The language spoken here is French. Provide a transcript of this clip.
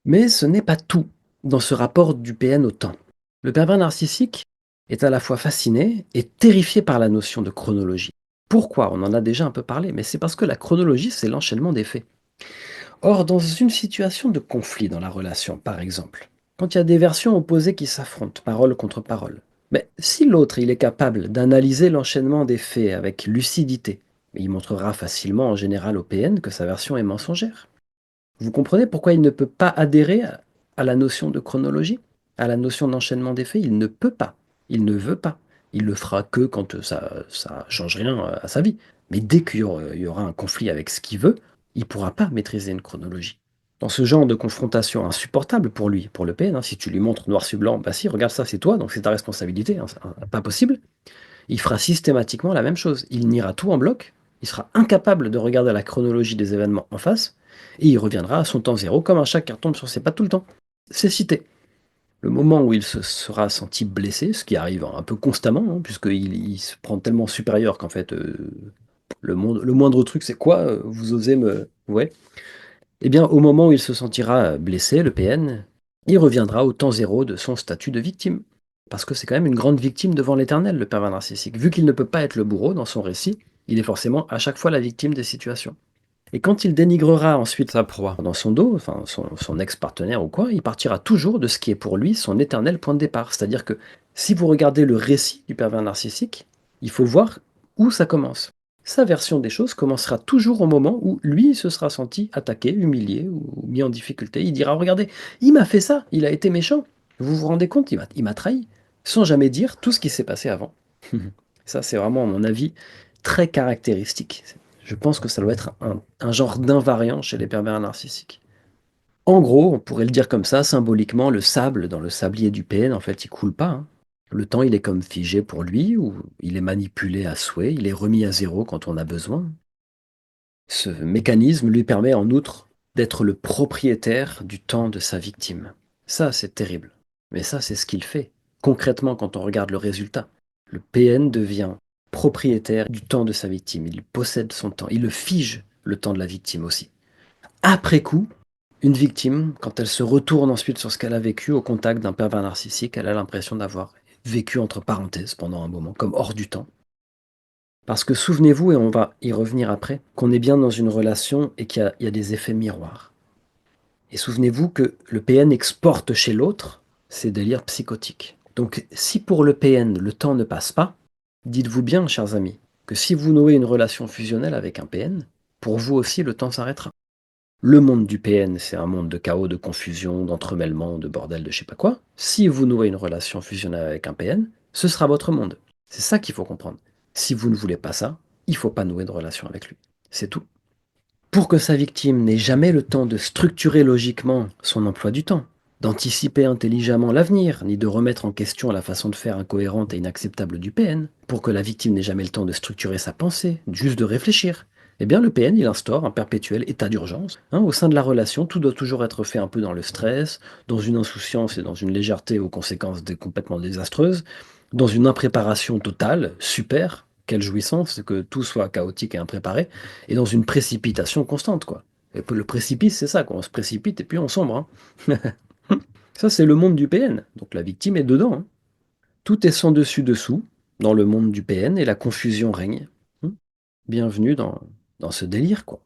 Mais ce n'est pas tout dans ce rapport du PN au temps. Le pervers narcissique est à la fois fasciné et terrifié par la notion de chronologie. Pourquoi? On en a déjà un peu parlé, mais c'est parce que la chronologie, c'est l'enchaînement des faits. Or, dans une situation de conflit dans la relation, par exemple, quand il y a des versions opposées qui s'affrontent, parole contre parole, mais si l'autre il est capable d'analyser l'enchaînement des faits avec lucidité, il montrera facilement en général au PN que sa version est mensongère. Vous comprenez pourquoi il ne peut pas adhérer à la notion de chronologie, à la notion d'enchaînement des faits? Il ne peut pas, il ne veut pas. Il le fera que quand ça change rien à sa vie. Mais dès qu'il y aura un conflit avec ce qu'il veut, il ne pourra pas maîtriser une chronologie. Dans ce genre de confrontation insupportable pour lui, pour le PN, si tu lui montres noir sur blanc, bah si, regarde ça, c'est toi, donc c'est ta responsabilité, pas possible, il fera systématiquement la même chose. Il niera tout en bloc, il sera incapable de regarder la chronologie des événements en face, et il reviendra à son temps zéro comme un chat qui retombe sur ses pattes tout le temps. C'est cité. Le moment où il se sera senti blessé, ce qui arrive un peu constamment, puisqu'il se prend tellement supérieur qu'en fait, le moindre truc, c'est quoi? Vous osez me... Ouais. Eh bien, au moment où il se sentira blessé, le PN, il reviendra au temps zéro de son statut de victime. Parce que c'est quand même une grande victime devant l'Éternel, le pervers narcissique. Vu qu'il ne peut pas être le bourreau dans son récit, il est forcément à chaque fois la victime des situations. Et quand il dénigrera ensuite sa proie dans son dos, enfin son ex-partenaire ou quoi, il partira toujours de ce qui est pour lui son éternel point de départ. C'est-à-dire que si vous regardez le récit du pervers narcissique, il faut voir où ça commence. Sa version des choses commencera toujours au moment où lui se sera senti attaqué, humilié ou mis en difficulté. Il dira, regardez, il m'a fait ça, il a été méchant. Vous vous rendez compte, il m'a trahi, sans jamais dire tout ce qui s'est passé avant. Ça, c'est vraiment, à mon avis, très caractéristique. Je pense que ça doit être un genre d'invariant chez les pervers narcissiques. En gros, on pourrait le dire comme ça, symboliquement, le sable dans le sablier du PN, en fait, il coule pas, hein. Le temps, il est comme figé pour lui, ou il est manipulé à souhait, il est remis à zéro quand on a besoin. Ce mécanisme lui permet en outre d'être le propriétaire du temps de sa victime. Ça, c'est terrible. Mais ça, c'est ce qu'il fait. Concrètement, quand on regarde le résultat, le PN devient propriétaire du temps de sa victime. Il possède son temps. Il le fige, le temps de la victime aussi. Après coup, une victime, quand elle se retourne ensuite sur ce qu'elle a vécu au contact d'un pervers narcissique, elle a l'impression d'avoir vécu entre parenthèses pendant un moment, comme hors du temps. Parce que souvenez-vous, et on va y revenir après, qu'on est bien dans une relation et qu'il y a des effets miroirs. Et souvenez-vous que le PN exporte chez l'autre ses délires psychotiques. Donc si pour le PN le temps ne passe pas, dites-vous bien, chers amis, que si vous nouez une relation fusionnelle avec un PN, pour vous aussi le temps s'arrêtera. Le monde du PN, c'est un monde de chaos, de confusion, d'entremêlement, de bordel, de je sais pas quoi. Si vous nouez une relation fusionnelle avec un PN, ce sera votre monde. C'est ça qu'il faut comprendre. Si vous ne voulez pas ça, il faut pas nouer de relation avec lui. C'est tout. Pour que sa victime n'ait jamais le temps de structurer logiquement son emploi du temps, d'anticiper intelligemment l'avenir, ni de remettre en question la façon de faire incohérente et inacceptable du PN, pour que la victime n'ait jamais le temps de structurer sa pensée, juste de réfléchir, eh bien le PN il instaure un perpétuel état d'urgence. Au sein de la relation, tout doit toujours être fait un peu dans le stress, dans une insouciance et dans une légèreté aux conséquences complètement désastreuses, dans une impréparation totale, super, quelle jouissance que tout soit chaotique et impréparé, et dans une précipitation constante, quoi. Et puis le précipice, c'est ça, quoi. On se précipite et puis on sombre, hein. Ça, c'est le monde du PN. Donc la victime est dedans, hein. Tout est sans dessus-dessous dans le monde du PN et la confusion règne. Bienvenue dans ce délire, quoi.